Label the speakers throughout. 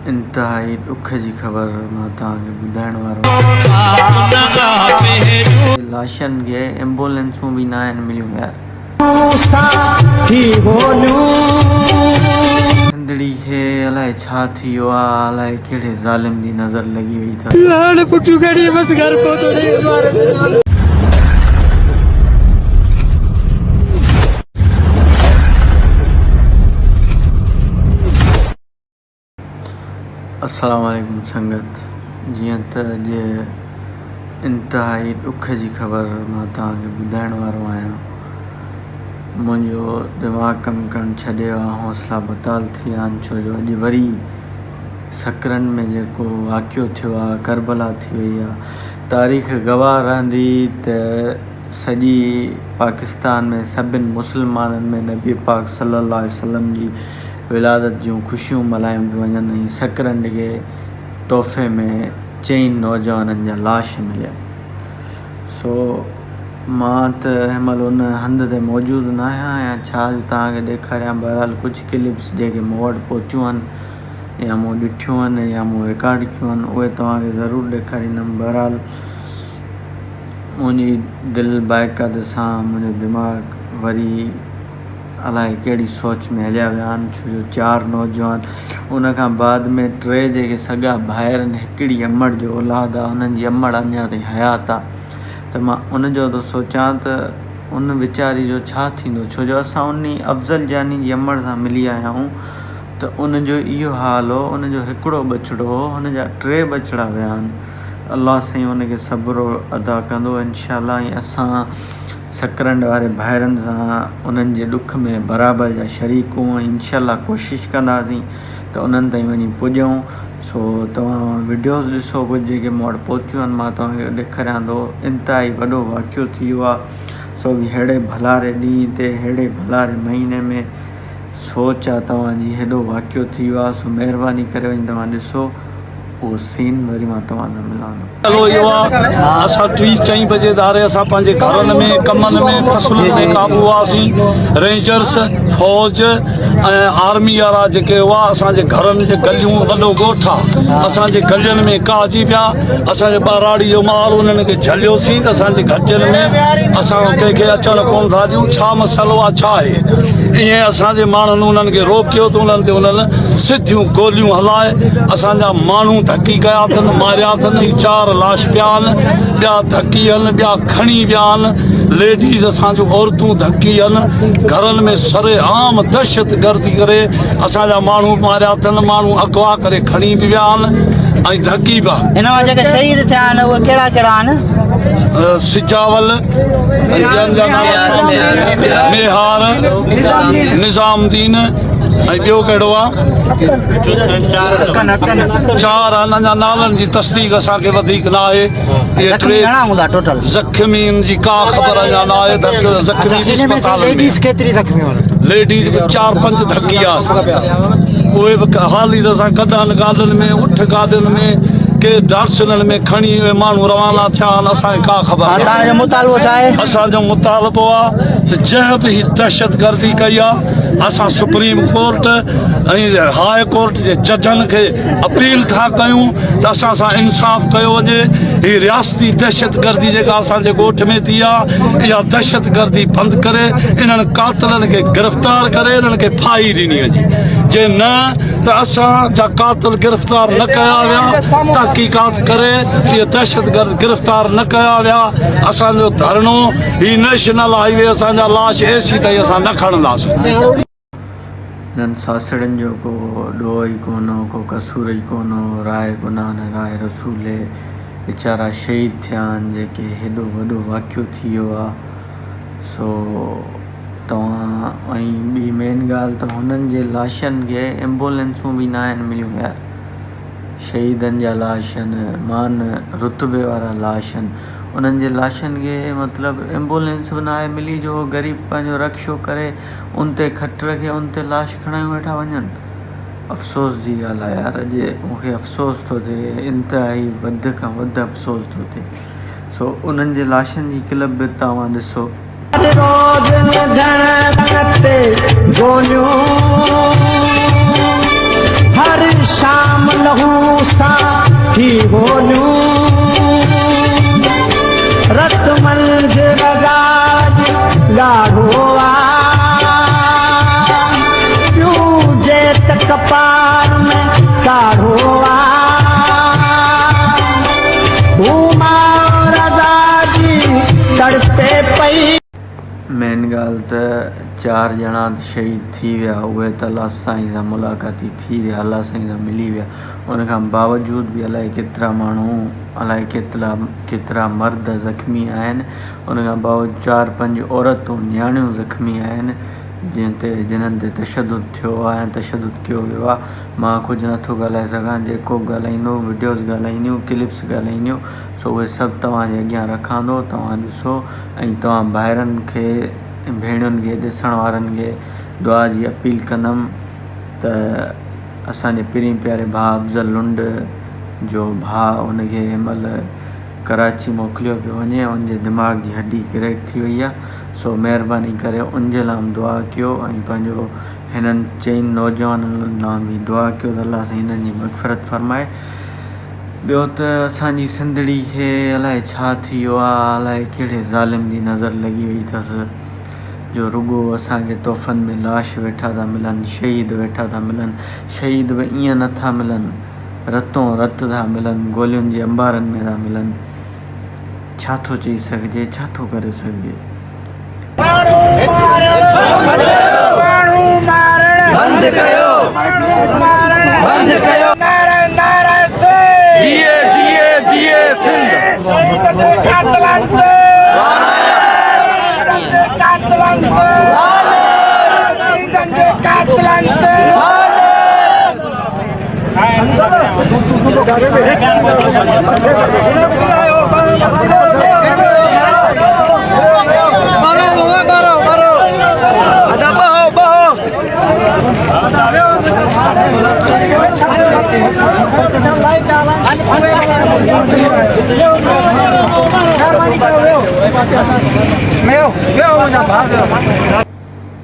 Speaker 1: इंतहाई दुख जी ख़बर मां तव्हांखे ॿुधाइण वारो लाशन खे एम्बुलेंसूं बि न आहिनि मिलियूं यार। सिंधड़ी खे अलाए छा थी वियो आहे, अलाए कहिड़े ज़ालिम जी नज़र लॻी वई अथव। अस्सलाम वालेकुम संगत, जीअं त अॼु इंतहाई दुख जी ख़बर मां तव्हांखे ॿुधाइण वारो आहियां। मुंहिंजो दिमाग़ कमु करणु छॾियो आहे, हौसला बताल थी विया आहिनि, छो जो अॼु वरी सकरन में जेको वाक़ियो थियो आहे, करबला थी वई आहे। तारीख़ गवाह रहंदी त सॼी पाकिस्तान में सभिनि मुस्लमाननि में नबी पाक सल्लल्लाहु अलैहि वसल्लम जी विलादत जूं ख़ुशियूं मल्हायूं पियूं वञनि। ऐं सकरन खे तोहफ़े में 4 नौजवाननि जा लाश मिलिया। सो मां त हिनमहिल उन हंध ते मौजूदु न आहियां या छा तव्हांखे ॾेखारियां। बहरहाल कुझु क्लिप्स जेके मूं वटि पहुचियूं आहिनि या मूं ॾिठियूं आहिनि या मूं रिकॉर्ड कयूं आहिनि उहे तव्हांखे ज़रूरु ॾेखारींदुमि। बहरहाल मुंहिंजी दिलि बाइक़त सां मुंहिंजो दिमाग़ वरी अलाए कहिड़ी सोच में हलिया विया आहिनि, छो जो 4 नौजवान, उन खां बाद में 3 जेके सॻा भाइर आहिनि, हिकिड़ी अमड़ जो औलाद आहे, उन्हनि जी अमड़ अञा ताईं हयात आहे। त मां उनजो थो सोचां त उन वीचारी जो छा थींदो, छो जो असां उन अफ़ज़ल जानी जी अमड़ सां मिली आया आहियूं। त उनजो इहो हाल हो, उनजो हिकिड़ो बछड़ो हो, हुनजा 3 बछड़ा विया आहिनि। अलाह साईं उनखे सब्र अदा कंदो इंशाअल्लाह। ऐं असां सकरंड वारे भाइरनि सां उन्हनि जे ॾुख में बराबरि जा शरीकूं ऐं इंशाअल्लाह कोशिशि कंदासीं त उन्हनि ताईं वञी पुॼूं। सो तव्हां वीडियोज़ ॾिसो, कुझु जेके मूं वटि पहुचियूं आहिनि मां तव्हांखे ॾेखारियां थो। इंतिहाई वॾो वाक़ियो थी वियो आहे, सो बि अहिड़े भलारे ॾींहं ते, अहिड़े भलारे महीने में सोच आहे तव्हांजी, हेॾो वाक़ियो थी वियो आहे। सो महिरबानी करे वञी तव्हां ॾिसो उहो सीन, वरी मां तव्हां सां मिलां थो।
Speaker 2: चलो इहो आहे, असां 3-4 बजे धारे असां पंहिंजे घरनि में, कमनि में, फसलुनि में क़ाबू हुआसीं। रेंजर्स, फौज ऐं आर्मी वारा जेके हुआ असांजे घरनि जे गलियूं, वॾो ॻोठ आहे, असांजे गलियुनि में काजी पिया। असांजे ॿाराड़ी जो माल उन्हनि खे झलियोसीं त असांजे गलियुनि में असां कंहिंखे अचणु कोन था ॾियूं। छा मसइलो आहे, छा आहे? ईअं असांजे माण्हुनि उन्हनि खे रोकियो त उन्हनि ते उन्हनि सिधियूं गोलियूं हलाए असांजा माण्हू धकी कया अथनि, मारिया अथनि। 4 लाश पिया आहिनि, ॿिया धकी आहिनि, ॿिया खणी विया आहिनि। लेडीज़ असांजूं औरतूं धकी आहिनि। घरनि में सरे आम दहशत गर्दी करे असांजा माण्हू मारिया अथनि, माण्हू अगवा करे खणी बि विया आहिनि ऐं धकी बि।
Speaker 3: हिन मां जेके शहीद थिया आहिनि उहे कहिड़ा कहिड़ा आहिनि?
Speaker 2: सिजावल, मेहार, निज़ामुद्दीन ऐं ॿियो कहिड़ो आहे? 4 आहिनि। अञा नालनि जी तस्दीक असांखे वधीक न आहे। इहे 3 ज़ख़्मियुनि जी का ख़बर अञा न आहे। लेडीज़ बि 4-5 धकी आहे। उहे बि हाली त असां गॾनि गाॾियुनि में, उठ गाॾियुनि में, के डार्सननि में खणी उहे माण्हू रवाना थिया आहिनि। असांखे का ख़बर? असांजो मुतालबो आहे त जंहिं बि हीअ दहशत गर्दी कई आहे, असां सुप्रीम कोर्ट ऐं हाई कोर्ट जे जजनि खे अपील था कयूं त असां सां इंसाफ़ कयो वञे। हीअ रियासती दहशत गर्दी जेका असांजे ॻोठ में थी आहे, इहा दहशत गर्दी बंदि करे इन्हनि कातिलनि खे गिरफ़्तार करे इन्हनि खे फाही ॾिनी वञे। जे न त असांजा कातिल गिरफ़्तार न कया विया, तहक़ीक़ात करे इहे दहशत गर्द गिरफ़्तार न कया विया, असांजो धरणो हीअ नेशनल हाईवे असांजा लाश एसी ताईं असां न खणंदासीं।
Speaker 1: हिननि सासड़नि जो को ॾोह ई कोन हो, को कसूर ई कोन हो। राय गुनाह न राय रसूले वीचारा शहीद थिया आहिनि, जेके हेॾो वॾो वाक़ियो थी वियो आहे। सो तव्हां ऐं ॿी मेन ॻाल्हि त हुननि जे लाशनि खे एम्बुलेंसूं बि न आहिनि मिलियूं यार। शहीदनि जा लाश आहिनि, मान रुतबे वारा लाश आहिनि, उन्हनि जे लाशनि खे मतिलबु एम्बुलेंस बि न आहे मिली जो ग़रीब पंहिंजो रक्षो करे उन ते खट रखे उन ते लाश खणायूं वेठा वञनि। अफ़सोस जी ॻाल्हि आहे यार, अॼु मूंखे अफ़सोस थो थिए, इंतिहाई वधि खां वधि अफ़सोस थो थिए। सो उन्हनि जे लाशनि जी क्लिप बि तव्हां ॾिसो।
Speaker 4: हर शाम
Speaker 1: मेन ॻाल्हि त 4 ॼणा त शहीद थी विया, उहे त अलाह साईं सां मुलाक़ाती थी विया, अलाह साईं सां मिली विया। उन खां बावजूद बि अलाए केतिरा माण्हू, अलाए केतिरा मर्द ज़ख़्मी आहिनि। उन खां बावजूद 4-5 औरतूं नियाणियूं ज़ख़्मी आहिनि, जिन्हनि ते तशदुद थियो आहे ऐं तशदुद कयो वियो आहे। मां कुझु नथो ॻाल्हाए सघां, जेको ॻाल्हाईंदो, वीडियोज़ ॻाल्हाईंदियूं, क्लिप्स ॻाल्हाईंदियूं, सो उहे सभु तव्हांजे अॻियां रखां थो, तव्हां ॾिसो। ऐं तव्हां भाइरनि खे, भेणियुनि खे, ॾिसण वारनि खे दुआ जी अपील कंदुमि त असांजे पहिरीं प्यारे भाउ अफ़ज़ल लुंड जो भाउ, उनखे हिनमहिल कराची मोकिलियो पियो वञे, उनजे दिमाग़ जी हड्डी क्रैक थी वई आहे। सो महिरबानी करे उनजे लाइ दुआ कयो ऐं पंहिंजो हिननि 4 नौजवाननि लाइ बि दुआ कयो त अलाह साईं हिननि जी मग़फ़िरत फ़रमाए। ॿियो त असांजी सिंधड़ी खे अलाए छा थी वियो आहे, अलाए कहिड़े ज़ालिम जी नज़र लॻी वई अथसि, जो रुॻो असांखे तोहफ़नि में लाश वेठा था मिलनि, शहीद वेठा था मिलनि। शहीद बि ईअं नथा मिलनि, रतों रत था मिलनि, गोलियुनि जे अंबारनि में था मिलनि। छा थो चई सघिजे, छा थो करे सघिजे।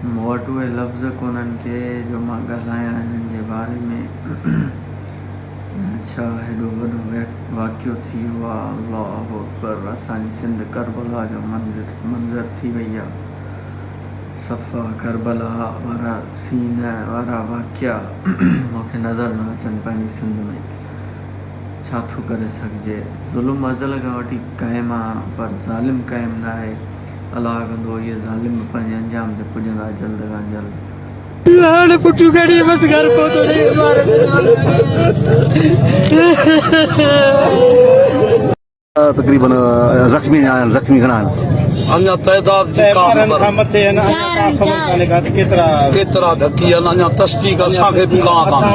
Speaker 1: मूं वटि उहे लफ़्ज़ कोन्हनि के जो मां ॻाल्हायां हिननि जे बारे में। छा हेॾो वॾो वाक़ियो थी वियो आहे, अल्लाहु अकबर। असांजी सिंध करबला जो मंज़र थी वई आहे। सफ़ा करबला वारा सीन वारा वाक़िया मूंखे नज़र न अचनि पंहिंजी सिंध में। छा थो करे सघिजे। ज़ुल्म अज़ल खां वठी क़ाइमु आहे, पर ज़ालिम क़ाइमु न आहे। अलाह कंदो इहे ज़ालिम पंहिंजे अंजाम ते पुॼंदा जल्द खां जल्द।
Speaker 4: तकरीबन ज़ख़्मी आहिनि, ज़ख़्मी घणा आहिनि?
Speaker 2: अञा तइदाद जी का ख़बर केतिरा धकी आहिनि, अञा तस्दीक असांखे बि कान
Speaker 5: असां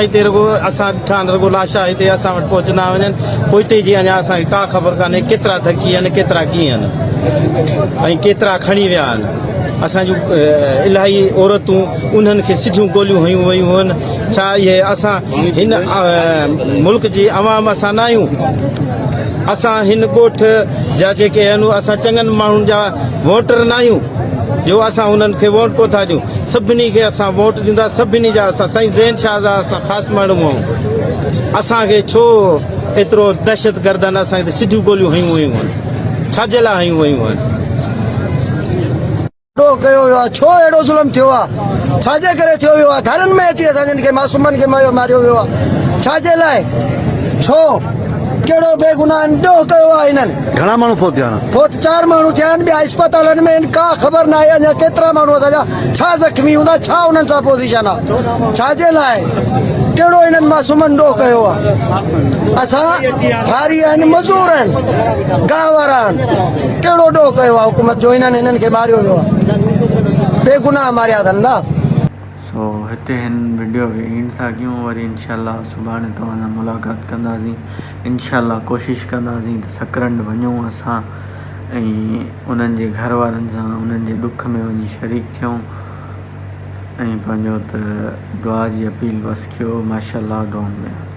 Speaker 5: हिते रुॻो असां ॾिठा रुॻो लाशा हिते असां वटि पहुचंदा वञनि, पोइ हिते जी अञा असांखे का ख़बर कान्हे केतिरा धकी आहिनि, केतिरा कीअं आहिनि ऐं केतिरा खणी विया आहिनि। असांजूं इलाही औरतूं उन्हनि खे सिधियूं गोलियूं हयूं वयूं आहिनि। छा इहे असां हिन मुल्क जी अवाम असां न आहियूं? असां हिन ॻोठ जा जेके आहिनि असां चङनि माण्हुनि जा वोटर न आहियूं जो असां उन्हनि खे वोट कोन था ॾियूं। सभिनी खे असां वोट ॾींदा, सभिनी जा असां साईं ज़ैन शाह जा असां ख़ासि माण्हू आहियूं। असांखे छो एतिरो दहशत गर्दनि असांखे सिधियूं गोलियूं हयूं वयूं आहिनि? छाजे लाइ हयूं वयूं आहिनि?
Speaker 6: कयो वियो आहे, छो अहिड़ो ज़ुल्म थियो आहे? छाजे करे थियो वियो आहे? घरनि में अची असांजनि खे मासूमनि खे मारियो वियो आहे। छाजे लाइ? छो? कहिड़ो बेगुनाह ॾोह कयो आहे हिननि?
Speaker 4: घणा माण्हू फोत थिया आहिनि?
Speaker 6: फोत 4 माण्हू थिया आहिनि, ॿिया अस्पतालनि में आहिनि, का ख़बर न आहे अञा केतिरा माण्हू असांजा छा ज़ख़्मी हूंदा, छा उन्हनि सां पोज़ीशन आहे। छाजे लाइ? कहिड़ो हिननि मासूमनि ॾोह कयो आहे? असां हारी आहिनि, मज़ूर आहिनि, गांव वारा आहिनि, कहिड़ो ॾोह कयो आहे हुकूमत जो? हिननि खे मारियो वियो आहे, बेगुनाह मारिया अथनि न।
Speaker 1: सो हिते हिन वीडियो खे एंड था कयूं, वरी इनशाला सुभाणे तव्हां सां मुलाक़ात कंदासीं। इनशाला कोशिशि कंदासीं त सकरंड वञूं असां ऐं उन्हनि जे घर वारनि सां उन्हनि जे ॾुख में वञी शरीक थियूं ऐं पंहिंजो त दुआ जी अपील बसि कयो। माशाअल्लाह दुआउनि में।